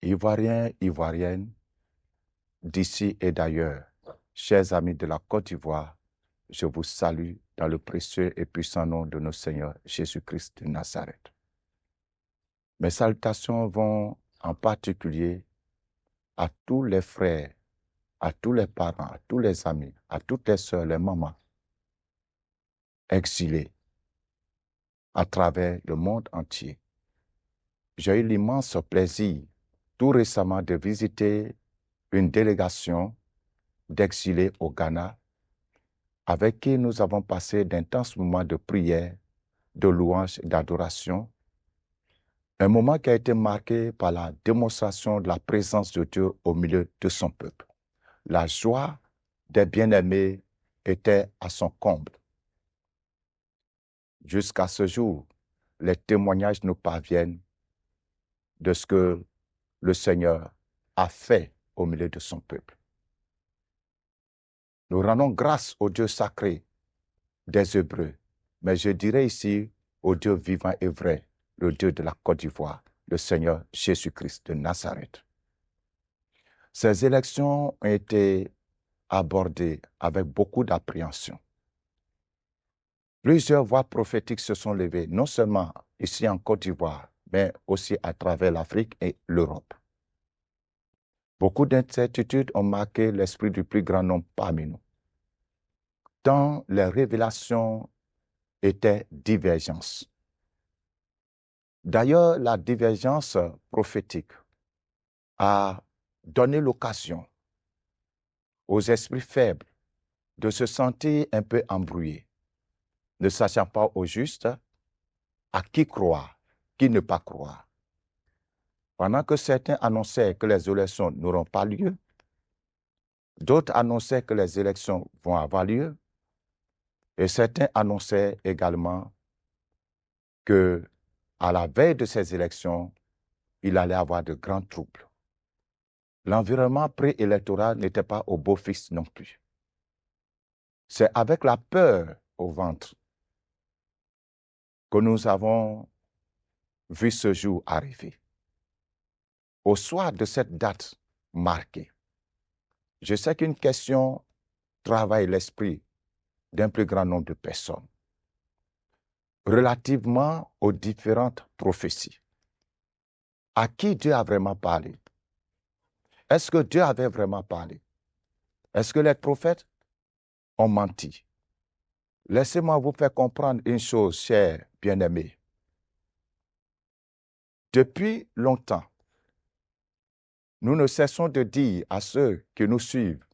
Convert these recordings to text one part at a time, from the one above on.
Ivoiriens, Ivoiriennes, d'ici et d'ailleurs, chers amis de la Côte d'Ivoire, je vous salue dans le précieux et puissant nom de notre Seigneur Jésus-Christ de Nazareth. Mes salutations vont en particulier à tous les frères, à tous les parents, à tous les amis, à toutes les sœurs, les mamans, exilés à travers le monde entier. J'ai eu l'immense plaisir tout récemment de visiter une délégation d'exilés au Ghana avec qui nous avons passé d'intenses moments de prière, de louange et d'adoration. Un moment qui a été marqué par la démonstration de la présence de Dieu au milieu de son peuple. La joie des bien-aimés était à son comble. Jusqu'à ce jour, les témoignages nous parviennent de ce que le Seigneur a fait au milieu de son peuple. Nous rendons grâce au Dieu sacré des Hébreux, mais je dirais ici au Dieu vivant et vrai, le Dieu de la Côte d'Ivoire, le Seigneur Jésus-Christ de Nazareth. Ces élections ont été abordées avec beaucoup d'appréhension. Plusieurs voix prophétiques se sont levées, non seulement ici en Côte d'Ivoire, mais aussi à travers l'Afrique et l'Europe. Beaucoup d'incertitudes ont marqué l'esprit du plus grand nombre parmi nous, tant les révélations étaient divergences. D'ailleurs, la divergence prophétique a donné l'occasion aux esprits faibles de se sentir un peu embrouillés, ne sachant pas au juste à qui croire, qui ne pas croire. Pendant que certains annonçaient que les élections n'auront pas lieu, d'autres annonçaient que les élections vont avoir lieu, et certains annonçaient également que à la veille de ces élections, il allait avoir de grands troubles. L'environnement préélectoral n'était pas au beau fixe non plus. C'est avec la peur au ventre que nous avons vu ce jour arriver. Au soir de cette date marquée, je sais qu'une question travaille l'esprit d'un plus grand nombre de personnes relativement aux différentes prophéties. À qui Dieu a vraiment parlé? Est-ce que Dieu avait vraiment parlé? Est-ce que les prophètes ont menti? Laissez-moi vous faire comprendre une chose, chers bien-aimés. Depuis longtemps, nous ne cessons de dire à ceux qui nous suivent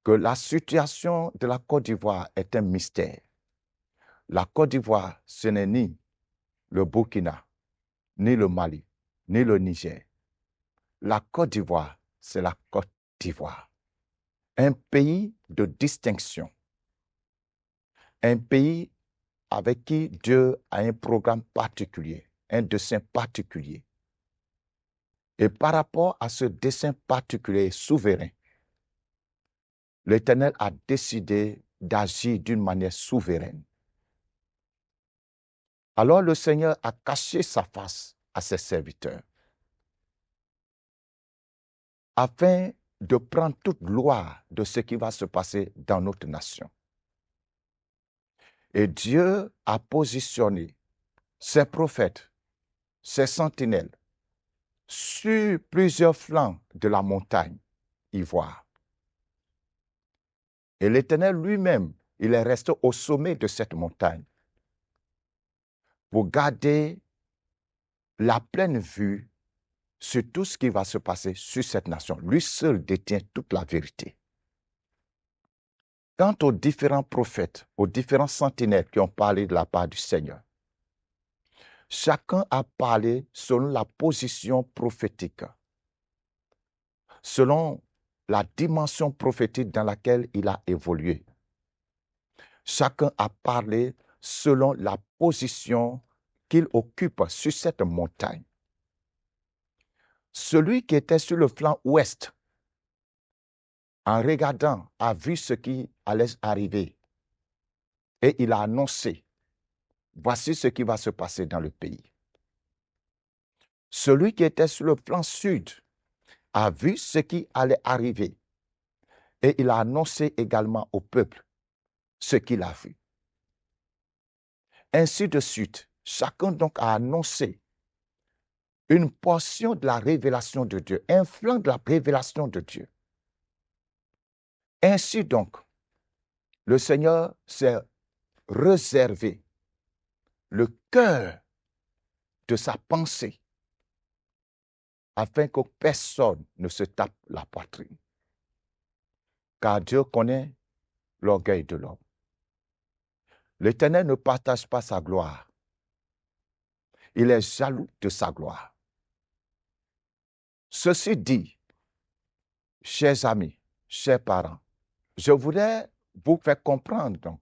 que la situation de la Côte d'Ivoire est un mystère. La Côte d'Ivoire, ce n'est ni le Burkina, ni le Mali, ni le Niger. La Côte d'Ivoire, c'est la Côte d'Ivoire. Un pays de distinction. Un pays avec qui Dieu a un programme particulier, un dessein particulier. Et par rapport à ce dessein particulier souverain, l'Éternel a décidé d'agir d'une manière souveraine. Alors le Seigneur a caché sa face à ses serviteurs afin de prendre toute gloire de ce qui va se passer dans notre nation. Et Dieu a positionné ses prophètes, ses sentinelles, sur plusieurs flancs de la montagne ivoire. Et l'Éternel lui-même, il est resté au sommet de cette montagne pour garder la pleine vue sur tout ce qui va se passer sur cette nation. Lui seul détient toute la vérité. Quant aux différents prophètes, aux différents sentinelles qui ont parlé de la part du Seigneur, chacun a parlé selon la position prophétique, selon la dimension prophétique dans laquelle il a évolué. Chacun a parlé selon la position qu'il occupe sur cette montagne. Celui qui était sur le flanc ouest, en regardant, a vu ce qui allait arriver et il a annoncé, voici ce qui va se passer dans le pays. Celui qui était sur le flanc sud a vu ce qui allait arriver et il a annoncé également au peuple ce qu'il a vu. Ainsi de suite, chacun donc a annoncé une portion de la révélation de Dieu, un flanc de la révélation de Dieu. Ainsi donc, le Seigneur s'est réservé le cœur de sa pensée afin que personne ne se tape la poitrine. Car Dieu connaît l'orgueil de l'homme. L'Éternel ne partage pas sa gloire. Il est jaloux de sa gloire. Ceci dit, chers amis, chers parents, je voudrais vous faire comprendre donc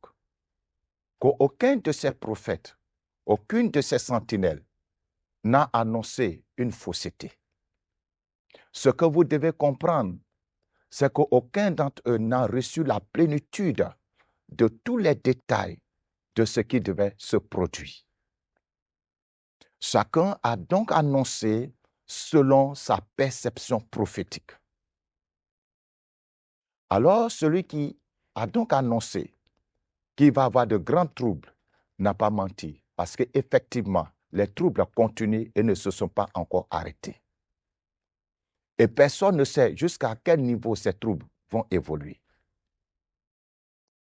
qu'aucun de ces prophètes, aucune de ces sentinelles n'a annoncé une fausseté. Ce que vous devez comprendre, c'est qu'aucun d'entre eux n'a reçu la plénitude de tous les détails de ce qui devait se produire. Chacun a donc annoncé selon sa perception prophétique. Alors, celui qui a donc annoncé qu'il va avoir de grands troubles n'a pas menti, parce qu'effectivement, les troubles continuent et ne se sont pas encore arrêtés. Et personne ne sait jusqu'à quel niveau ces troubles vont évoluer.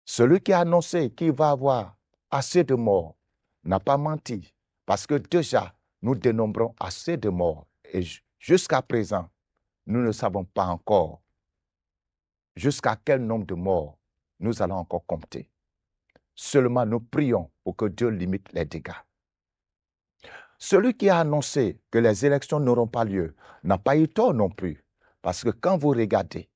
Celui qui a annoncé qu'il va avoir assez de morts n'a pas menti, parce que déjà, nous dénombrons assez de morts. Et jusqu'à présent, nous ne savons pas encore jusqu'à quel nombre de morts nous allons encore compter. Seulement, nous prions pour que Dieu limite les dégâts. Celui qui a annoncé que les élections n'auront pas lieu n'a pas eu tort non plus, parce que quand vous regardez,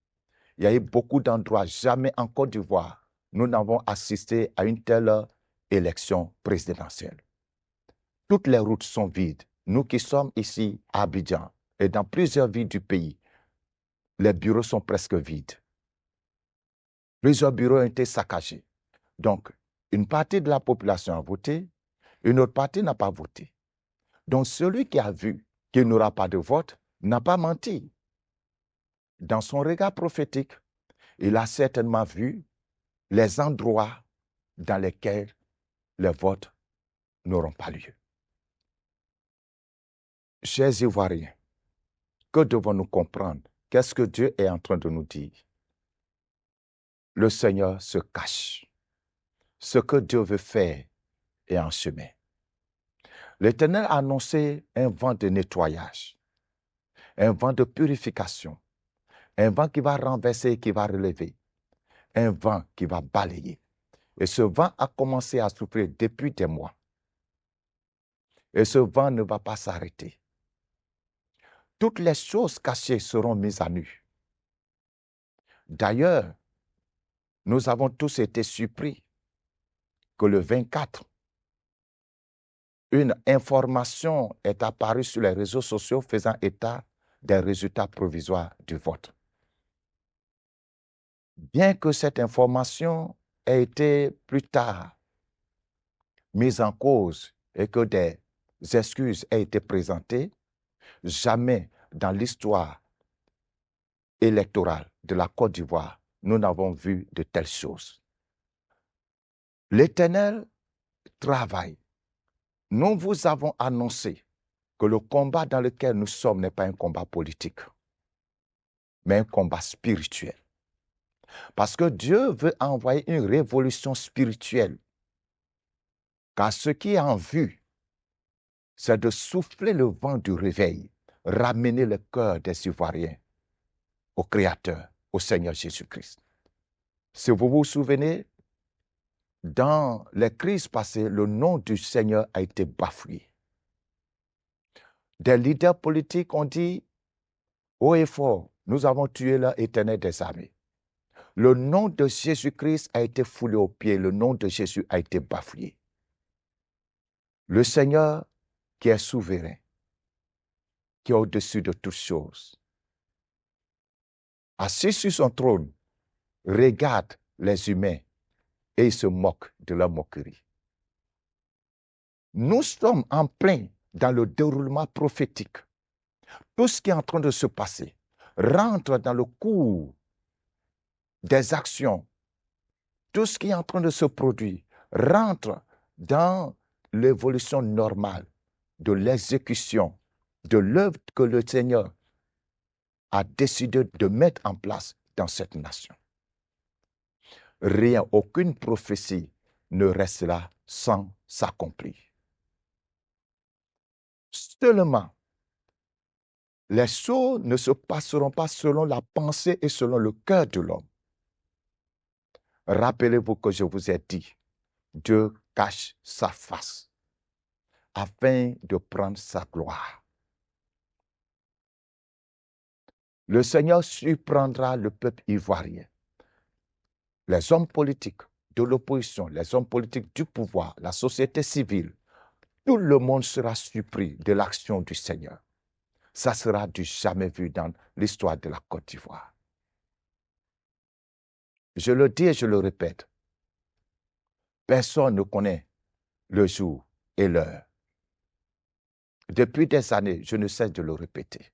il y a eu beaucoup d'endroits, jamais en Côte d'Ivoire, nous n'avons assisté à une telle élection présidentielle. Toutes les routes sont vides. Nous qui sommes ici à Abidjan et dans plusieurs villes du pays, les bureaux sont presque vides. Plusieurs bureaux ont été saccagés. Donc, une partie de la population a voté, une autre partie n'a pas voté. Donc, celui qui a vu qu'il n'y aura pas de vote n'a pas menti. Dans son regard prophétique, il a certainement vu les endroits dans lesquels les votes n'auront pas lieu. Chers Ivoiriens, que devons-nous comprendre? Qu'est-ce que Dieu est en train de nous dire? Le Seigneur se cache. Ce que Dieu veut faire est en chemin. L'Éternel a annoncé un vent de nettoyage, un vent de purification, un vent qui va renverser et qui va relever, un vent qui va balayer. Et ce vent a commencé à souffler depuis des mois. Et ce vent ne va pas s'arrêter. Toutes les choses cachées seront mises à nu. D'ailleurs, nous avons tous été surpris que le 24, une information est apparue sur les réseaux sociaux faisant état des résultats provisoires du vote. Bien que cette information ait été plus tard mise en cause et que des excuses aient été présentées, jamais dans l'histoire électorale de la Côte d'Ivoire, nous n'avons vu de telles choses. L'Éternel travaille. Nous vous avons annoncé que le combat dans lequel nous sommes n'est pas un combat politique, mais un combat spirituel. Parce que Dieu veut envoyer une révolution spirituelle. Car ce qui est en vue, c'est de souffler le vent du réveil, ramener le cœur des Ivoiriens au Créateur, au Seigneur Jésus-Christ. Si vous vous souvenez, dans les crises passées, le nom du Seigneur a été bafoué. Des leaders politiques ont dit haut et fort, nous avons tué l'Éternel des armées. Le nom de Jésus-Christ a été foulé aux pieds, le nom de Jésus a été bafoué. Le Seigneur qui est souverain, qui est au-dessus de toutes choses, assis sur son trône, regarde les humains et il se moque de leur moquerie. Nous sommes en plein dans le déroulement prophétique tout ce qui est en train de se passer rentre dans le cours des actions, tout ce qui est en train de se produire rentre dans l'évolution normale de l'exécution de l'œuvre que le Seigneur a décidé de mettre en place dans cette nation. Rien, aucune prophétie ne restera sans s'accomplir. Seulement, les choses ne se passeront pas selon la pensée et selon le cœur de l'homme. Rappelez-vous que je vous ai dit, Dieu cache sa face afin de prendre sa gloire. Le Seigneur surprendra le peuple ivoirien, les hommes politiques de l'opposition, les hommes politiques du pouvoir, la société civile. Tout le monde sera surpris de l'action du Seigneur. Ça sera du jamais vu dans l'histoire de la Côte d'Ivoire. Je le dis et je le répète, personne ne connaît le jour et l'heure. Depuis des années, je ne cesse de le répéter.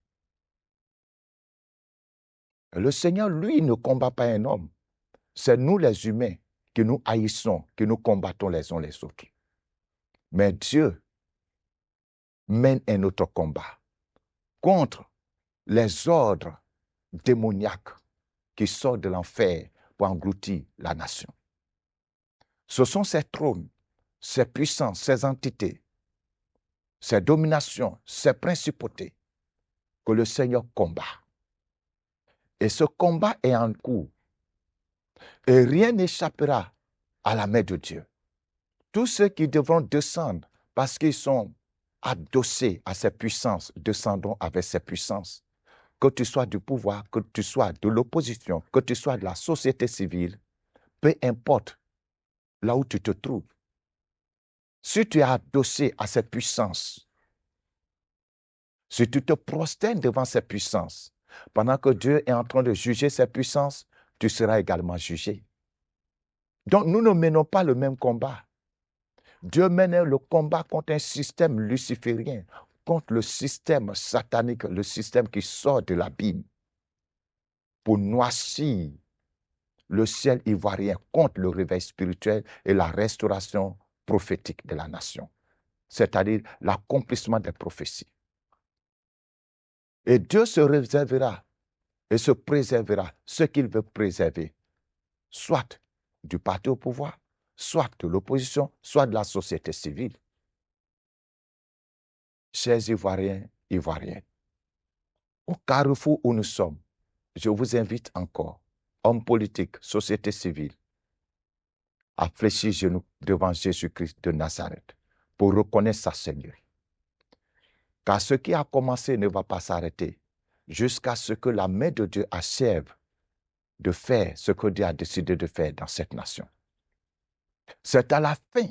Le Seigneur, lui, ne combat pas un homme. C'est nous les humains qui nous haïssons, qui nous combattons les uns les autres. Mais Dieu mène un autre combat contre les ordres démoniaques qui sortent de l'enfer pour engloutir la nation. Ce sont ces trônes, ces puissances, ces entités, ces dominations, ces principautés que le Seigneur combat. Et ce combat est en cours. Et rien n'échappera à la main de Dieu. Tous ceux qui devront descendre parce qu'ils sont adossés à ces puissances, descendront avec ces puissances. Que tu sois du pouvoir, que tu sois de l'opposition, que tu sois de la société civile, peu importe là où tu te trouves. Si tu es adossé à ces puissances, si tu te prosternes devant ces puissances, pendant que Dieu est en train de juger ces puissances, tu seras également jugé. Donc nous ne menons pas le même combat. Dieu mène le combat contre un système luciférien, contre le système satanique, le système qui sort de l'abîme, pour noircir le ciel ivoirien contre le réveil spirituel et la restauration prophétique de la nation, c'est-à-dire l'accomplissement des prophéties. Et Dieu se réservera et se préservera ce qu'il veut préserver, soit du parti au pouvoir, soit de l'opposition, soit de la société civile. Chers Ivoiriens, Ivoiriennes, au carrefour où nous sommes, je vous invite encore, hommes politiques, société civile, à fléchir genoux devant Jésus-Christ de Nazareth pour reconnaître sa Seigneurie. Car ce qui a commencé ne va pas s'arrêter jusqu'à ce que la main de Dieu achève de faire ce que Dieu a décidé de faire dans cette nation. C'est à la fin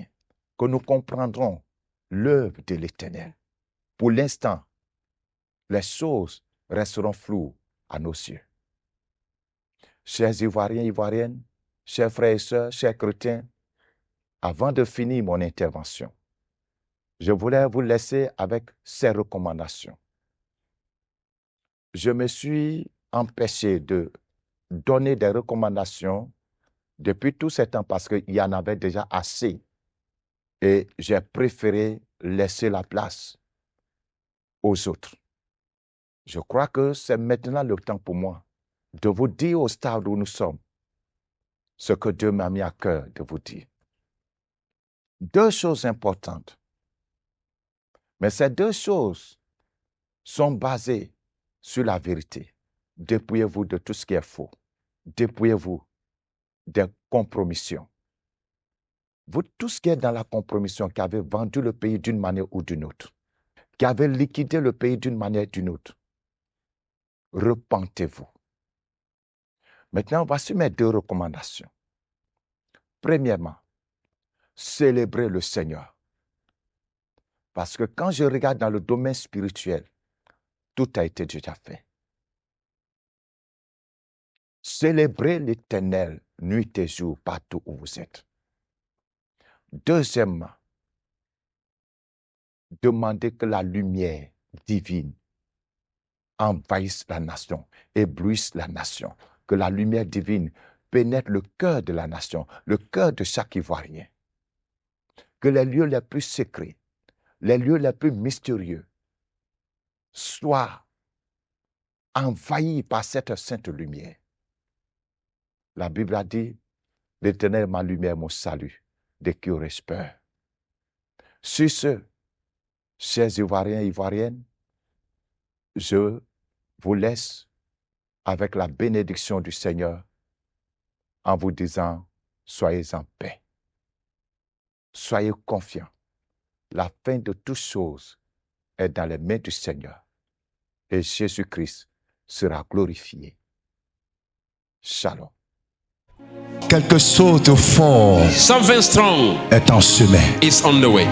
que nous comprendrons l'œuvre de l'Éternel. Pour l'instant, les choses resteront floues à nos yeux. Chers Ivoiriens, Ivoiriennes, chers frères et sœurs, chers chrétiens, avant de finir mon intervention, je voulais vous laisser avec ces recommandations. Je me suis empêché de donner des recommandations depuis tout ce temps parce qu'il y en avait déjà assez et j'ai préféré laisser la place aux autres. Je crois que c'est maintenant le temps pour moi de vous dire au stade où nous sommes ce que Dieu m'a mis à cœur de vous dire. Deux choses importantes. Mais ces deux choses sont basées sur la vérité. Dépouillez-vous de tout ce qui est faux. Dépouillez-vous des compromissions. Vous, tout ce qui est dans la compromission, qui avait vendu le pays d'une manière ou d'une autre, qui avait liquidé le pays d'une manière ou d'une autre, repentez-vous. Maintenant, voici mes deux recommandations. Premièrement, célébrez le Seigneur. Parce que quand je regarde dans le domaine spirituel, tout a été déjà fait. Célébrez l'Éternel nuit et jour partout où vous êtes. Deuxièmement, demandez que la lumière divine envahisse la nation, éblouisse la nation. Que la lumière divine pénètre le cœur de la nation, le cœur de chaque Ivoirien. Que les lieux les plus secrets, les lieux les plus mystérieux soient envahis par cette sainte lumière. La Bible a dit, l'Éternel est ma lumière, mon salut, de qui aurais-je peur? Sur ce, chers Ivoiriens et Ivoiriennes, je vous laisse avec la bénédiction du Seigneur en vous disant, soyez en paix. Soyez confiants. La fin de toutes choses est dans les mains du Seigneur. Et Jésus-Christ sera glorifié. Shalom. Quelque chose de fort Something strong est en chemin. is on the way.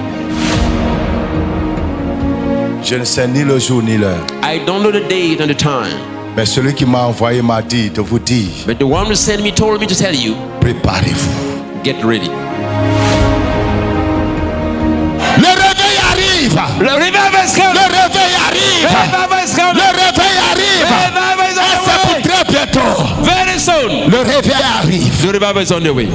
Je ne sais ni le jour ni l'heure, I don't know the date and the time, mais celui qui m'a envoyé m'a dit de vous dire, but the one who sent me told me to tell you, préparez-vous. get ready. Le réveil arrive. The revival is coming. Le réveil arrive. Revival is coming. Le réveil arrive. Revival is Et c'est on pour the way. très bientôt. Very soon. Le réveil arrive. The revival is on the way.